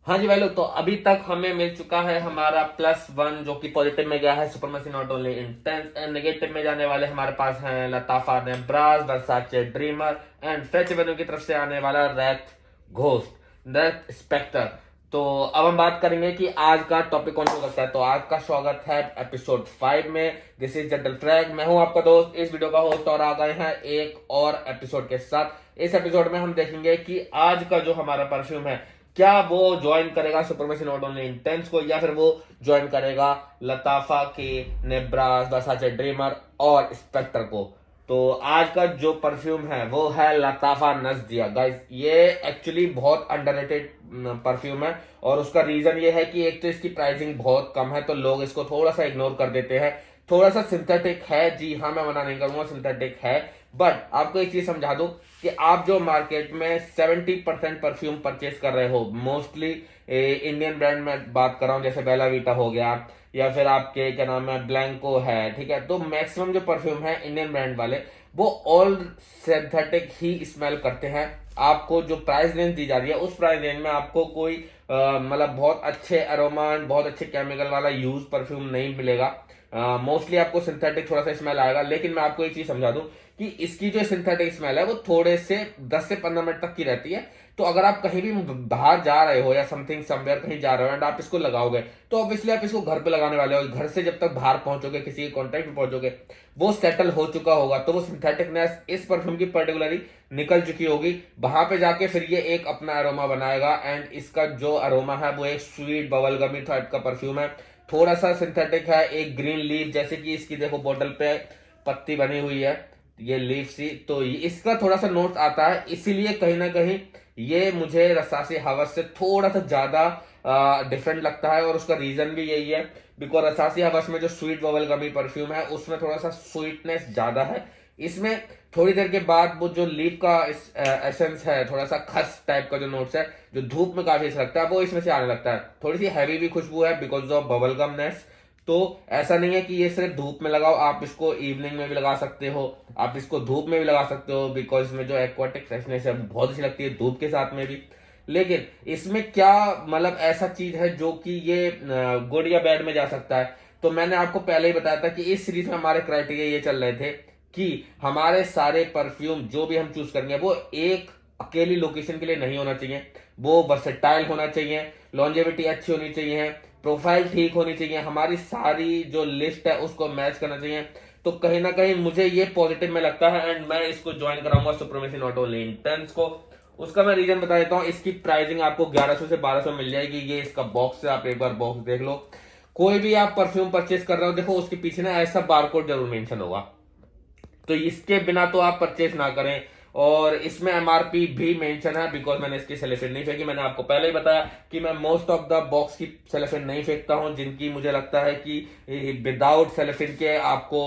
हाँ जी भाई लोग, तो अभी तक हमें मिल चुका है हमारा +1 जो कि पॉजिटिव में गया है supremacy not only intense, and negative में जाने वाले हमारे पास हैं Lattafa Nebras, Versace dreamer and fetch venue की तरफ से आने वाला रैथ घोस्ट, रैथ स्पेक्टर। तो अब हम बात करेंगे कि आज का टॉपिक कौन हो सकता है। तो आज का स्वागत है एपिसोड 5 में। दिस इज जनरल फ्रैग, मैं हूं आपका दोस्त, इस वीडियो का होस्ट, और आ गए हैं एक और एपिसोड के साथ। इस एपिसोड में हम देखेंगे कि आज का जो हमारा परफ्यूम है, क्या वो ज्वाइन करेगा सुपरमेसी नॉट ओनली इंटेंस को, या फिर वो ज्वाइन करेगा लताफा के, नेब्रास, वर्साचे ड्रीमर और स्पेक्टर को। तो आज का जो परफ्यूम है वो है लताफा नज़्दिया। गाइस, ये एक्चुअली बहुत अंडररेटेड परफ्यूम है, और उसका रीजन ये है कि एक तो इसकी प्राइसिंग बहुत कम है, तो लोग इसको थोड़ा सा इग्नोर कर देते हैं। थोड़ा सा सिंथेटिक है, जी हाँ, मैं मना नहीं करूंगा, सिंथेटिक है। बट आपको एक चीज समझा दूं कि आप जो मार्केट में 70% परफ्यूम परचेस कर रहे हो, मोस्टली इंडियन ब्रांड में बात कर रहा हूं, जैसे बेला वीटा हो गया, या फिर आपके क्या नाम है ब्लैंको है, ठीक है। तो मैक्सिमम जो परफ्यूम है इंडियन ब्रांड वाले, वो ऑल सिंथेटिक ही स्मेल करते हैं। आपको जो प्राइस रेंज दी जा रही है, उस प्राइस रेंज में आपको कोई मतलब बहुत अच्छे अरोमा, बहुत अच्छे केमिकल वाला यूज परफ्यूम नहीं मिलेगा। मोस्टली आपको सिंथेटिक थोड़ा सा स्मेल आएगा। लेकिन मैं आपको एक चीज समझा दूं कि इसकी जो सिंथेटिक स्मेल है वो थोड़े से 10 से 15 मिनट तक की रहती है। तो अगर आप कहीं भी बाहर जा रहे हो या समथिंग समवेयर कहीं जा रहे हो एंड आप इसको लगाओगे, तो ऑब्वियसली आप इसको घर पे लगाने वाले हो। घर से जब तक बाहर पहुंचोगे, किसी के कॉन्टेक्ट में पहुंचोगे, वो सेटल हो चुका होगा, तो वो सिंथेटिकनेस इस परफ्यूम की पर्टिकुलरली निकल चुकी होगी। वहां पे जाके फिर ये एक अपना अरोमा बनाएगा, एंड इसका जो अरोमा है वो एक स्वीट बबल गमी टाइप का परफ्यूम है। थोड़ा सा सिंथेटिक है, एक ग्रीन लीफ, जैसे कि इसकी देखो बोतल पे पत्ती बनी हुई है, ये लीफ सी, तो इसका थोड़ा सा नोट आता है। इसीलिए कहीं ना कहीं ये मुझे रसासी हवस से थोड़ा सा ज्यादा डिफरेंट लगता है, और उसका रीजन भी यही है, बिकॉज रसासी हवस में जो स्वीट बबल गमी परफ्यूम है उसमें थोड़ा सा स्वीटनेस ज्यादा है। इसमें थोड़ी देर के बाद वो जो लीफ का एसेंस है, थोड़ा सा खस टाइप का जो नोट्स है, जो धूप में काफी अच्छा लगता है, वो इसमें से आने लगता है। थोड़ी सी हैवी भी खुशबू है बिकॉज ऑफ बबल गमनेस। तो ऐसा नहीं है कि ये सिर्फ धूप में लगाओ, आप इसको इवनिंग में भी लगा सकते हो, आप इसको धूप में भी लगा सकते हो, बिकॉज इसमें जो एक्वाटिक फ्रेशनेस है वो बहुत अच्छी लगती है धूप के साथ में भी। लेकिन इसमें क्या मतलब ऐसा चीज है जो कि ये गुड या बैड में जा सकता है। तो मैंने आपको पहले ही बताया था कि इस सीरीज में हमारे क्राइटेरिया ये चल रहे थे कि हमारे सारे परफ्यूम जो भी हम चूज करेंगे वो एक अकेली लोकेशन के लिए नहीं होना चाहिए, वो वर्सेटाइल होना चाहिए, लॉन्जेविटी अच्छी होनी चाहिए, प्रोफाइल ठीक होनी चाहिए, हमारी सारी जो लिस्ट है उसको मैच करना चाहिए। तो कहीं ना कहीं मुझे ये पॉजिटिव में लगता है, एंड मैं इसको ज्वाइन कराऊंगा सुप्रीमेसी नॉट ओनली इंटेंस को। उसका मैं रीजन बता देता हूँ। इसकी प्राइसिंग आपको 1100 से 1200 मिल जाएगी। ये इसका बॉक्स है, आप एक बार बॉक्स देख लो। कोई भी आप परफ्यूम परचेस कर रहे हो, देखो उसके पीछे ना ऐसा बारकोड जरूर मेंशन होगा, तो इसके बिना तो आप परचेस ना करें। और इसमें एमआरपी भी मेंशन है, बिकॉज मैंने इसकी सेलेफिन नहीं फेंकी। मैंने आपको पहले ही बताया कि मैं मोस्ट ऑफ द बॉक्स की सेलेफिन नहीं फेंकता हूं, जिनकी मुझे लगता है कि विदाउट सेलेफिन के आपको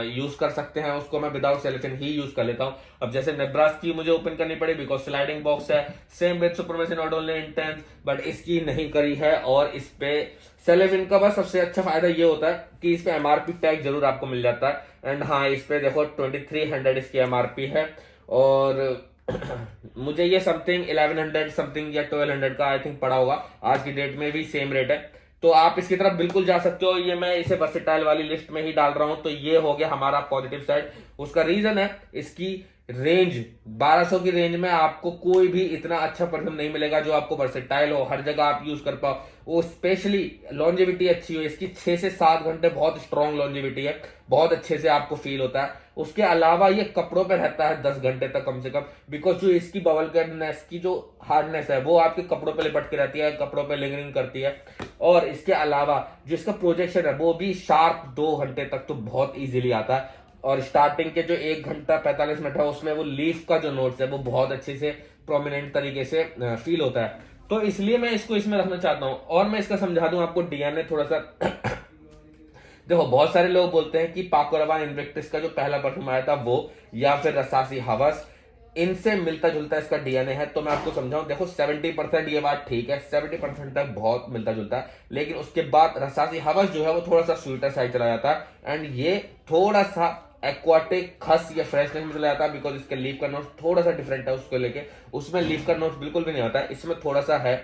यूज कर सकते हैं, उसको मैं विदाउट सेलेफिन ही यूज कर लेता हूं। अब जैसे नेब्रास की मुझे ओपन करनी पड़ी बिकॉज स्लाइडिंग बॉक्स है, same with supremacy not only intense, but इसकी नहीं करी है। और इस पे सेलेफिन का बस सबसे अच्छा फायदा ये होता है कि इस पे एमआरपी टैग जरूर आपको मिल जाता है। एंड हाँ, इस पे देखो 2300 इसकी एमआरपी है, और मुझे ये समथिंग 1100 समथिंग या 1200 का आई थिंक पड़ा होगा। आज की डेट में भी सेम रेट है, तो आप इसकी तरफ बिल्कुल जा सकते हो। ये मैं इसे वर्सेटाइल वाली लिस्ट में ही डाल रहा हूं। तो ये हो गया हमारा पॉजिटिव साइड। उसका रीजन है इसकी रेंज। 1200 की रेंज में आपको कोई भी इतना अच्छा परफ्यूम नहीं मिलेगा जो आपको वर्सेटाइल हो, हर जगह आप यूज कर पाओ, वो स्पेशली लॉन्जेविटी अच्छी हो। इसकी 6 से 7 घंटे बहुत स्ट्रॉन्ग लॉन्जेविटी है, बहुत अच्छे से आपको फील होता है। उसके अलावा ये कपड़ों पे रहता है 10 घंटे तक कम से कम, बिकॉज जो इसकी बबल गमनेस की जो हार्डनेस है वो आपके कपड़ों पे लिपट के रहती है, कपड़ों पे लिंगरिंग करती है। और इसके अलावा जो इसका प्रोजेक्शन है वो भी शार्प 2 घंटे तक तो बहुत इजीली आता है। और स्टार्टिंग के जो 1 घंटा 45 मिनट है उसमें वो लीफ का जो नोट्स है वो बहुत अच्छे से प्रोमिनेंट तरीके से फील होता है। तो इसलिए मैं इसको इसमें रखना चाहता हूं। और मैं इसका समझा दूं आपको डीएनए थोड़ा सा। देखो, बहुत सारे लोग बोलते हैं कि पाको रबान इन्विक्टस का जो पहला परफ्यूम आया था वो, या फिर रसासी हवस, इनसे मिलता जुलता इसका डीएनए है। तो मैं आपको समझाऊं, देखो 70% ये बात ठीक है, 70% तक बहुत मिलता जुलता है। लेकिन उसके बाद रसासी हवस जो है वो थोड़ा सा स्वीटर साइड चला जाता है, एंड ये थोड़ा सा एक्वाटिक खस या फ्रेशनेस में चला जाता है, बिकॉज इसके लीफ का नोट थोड़ा सा डिफरेंट है उसको लेके। उसमें लीफ का नोट बिल्कुल भी नहीं आता है, इसमें थोड़ा सा है।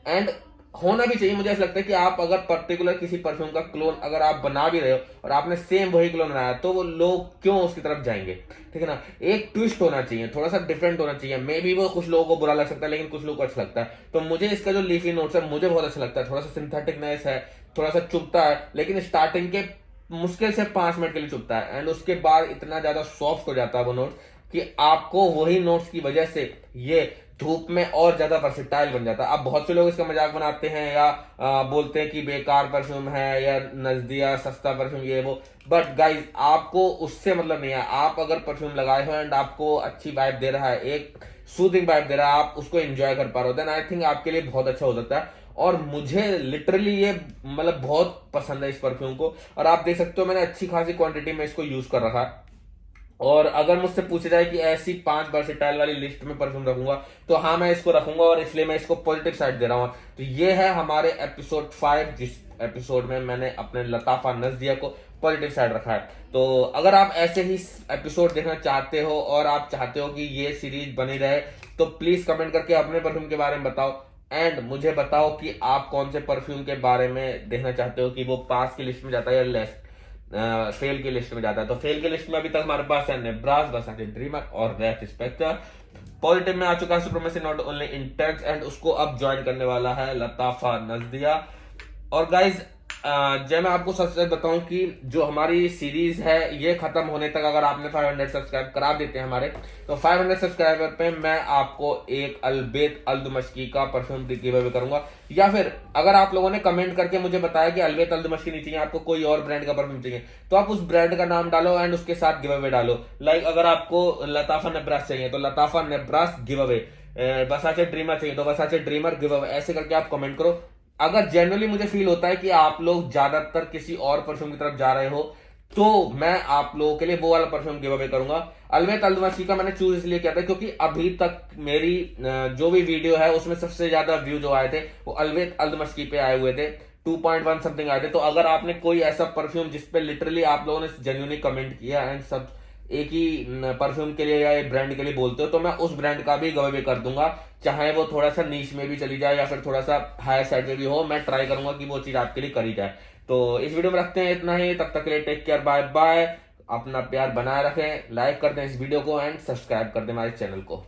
एंड होना भी चाहिए। मुझे ऐसा लगता है कि आप अगर पर्टिकुलर किसी परफ्यूम का क्लोन अगर आप बना भी रहे हो और आपने सेम वही क्लोन बनाया, तो वो लोग क्यों उसकी तरफ जाएंगे, ठीक है ना। एक ट्विस्ट होना चाहिए, थोड़ा सा डिफरेंट होना चाहिए। मे बी वो कुछ लोगों को बुरा लग सकता है, लेकिन कुछ लोगों को अच्छा लगता है। तो मुझे इसका जो लीफी नोट्स है मुझे बहुत अच्छा लगता है। थोड़ा सा सिंथेटिकनेस है, थोड़ा सा चुभता है, लेकिन स्टार्टिंग के मुश्किल से 5 मिनट के लिए चुभता है, एंड उसके बाद इतना ज्यादा सॉफ्ट हो जाता है वो नोट्स कि आपको वही नोट्स की वजह से ये धूप में और ज्यादा वर्सेटाइल बन जाता है। अब बहुत से लोग इसका मजाक बनाते हैं या बोलते हैं कि बेकार परफ्यूम है या नजदिया सस्ता परफ्यूम ये वो, बट गाइज आपको उससे मतलब नहीं है। आप अगर परफ्यूम लगाए हो एंड आपको अच्छी वाइब दे रहा है, एक सूदिंग वाइब दे रहा है, आप उसको एंजॉय कर पा रहे हो, देन आई थिंक आपके लिए बहुत अच्छा हो सकता है। और मुझे लिटरली ये मतलब बहुत पसंद है इस परफ्यूम को। और आप देख सकते हो मैंने अच्छी खासी क्वांटिटी में इसको यूज कर रखा है। और अगर मुझसे पूछा जाए कि ऐसी 5 वर्सेटाइल वाली लिस्ट में परफ्यूम रखूंगा, तो हाँ मैं इसको रखूंगा, और इसलिए मैं इसको पॉजिटिव साइड दे रहा हूँ। तो ये है हमारे एपिसोड 5, जिस एपिसोड में मैंने अपने लताफा नजदिया को पॉजिटिव साइड रखा है। तो अगर आप ऐसे ही एपिसोड देखना चाहते हो और आप चाहते हो कि ये सीरीज बनी रहे, तो प्लीज कमेंट करके अपने परफ्यूम के बारे में बताओ, एंड मुझे बताओ कि आप कौन से परफ्यूम के बारे में देखना चाहते हो, कि वो पास की लिस्ट में जाता है या लेस फेल की लिस्ट में जाता है। तो फेल की लिस्ट में अभी तक हमारे पास है नेब्रास, वर्साचे ड्रीमर और रेथ स्पेक्टर। पॉजिटिव में आ चुका है supremacy not only intense, and उसको अब ज्वाइन करने वाला है लताफा नजदिया। और गाइज जब मैं आपको सच सच बताऊं कि जो हमारी सीरीज है ये खत्म होने तक अगर आपने 500 सब्सक्राइब करा देते हैं हमारे, तो 500 सब्सक्राइबर पे मैं आपको एक अलबेत अल्दमश्की का परफ्यूम गिव अवे करूंगा। या फिर अगर आप लोगों ने कमेंट करके मुझे बताया कि अलबेत अल्दमश्की नहीं चाहिए, आपको कोई और ब्रांड का परफ्यूम चाहिए, तो आप उस ब्रांड का नाम डालो एंड उसके साथ गिव अवे डालो। लाइक अगर आपको लताफा नेब्रास चाहिए तो लताफा नेब्रास गिव अवे, वर्साचे ड्रीमर चाहिए तो वर्साचे ड्रीमर गिव अवे, ऐसे करके आप कमेंट करो। अगर जनरली मुझे फील होता है कि आप लोग ज्यादातर किसी और परफ्यूम की तरफ जा रहे हो, तो मैं आप लोगों के लिए वो वाला परफ्यूम गिव अवे करूंगा। अलवेत अल्दमश्की का मैंने चूज इसलिए किया था क्योंकि अभी तक मेरी जो भी वीडियो है उसमें सबसे ज्यादा व्यू जो आए थे वो अलवेत अल्दमश्की पे आए हुए थे, 2.1 समथिंग आए थे। तो अगर आपने कोई ऐसा परफ्यूम जिसपे लिटरली आप लोगों ने जेन्युइनली कमेंट किया एंड सब एक ही परफ्यूम के लिए या एक ब्रांड के लिए बोलते हो, तो मैं उस ब्रांड का भी गिव अवे कर दूंगा, चाहे वो थोड़ा सा नीच में भी चली जाए या फिर थोड़ा सा हायर साइड में भी हो। मैं ट्राई करूंगा कि वो चीज आपके लिए करी जाए। तो इस वीडियो में रखते हैं इतना ही, तब तक के लिए टेक केयर, बाय बाय। अपना प्यार बनाए रखें, लाइक कर दें इस वीडियो को एंड सब्सक्राइब कर दें हमारे चैनल को।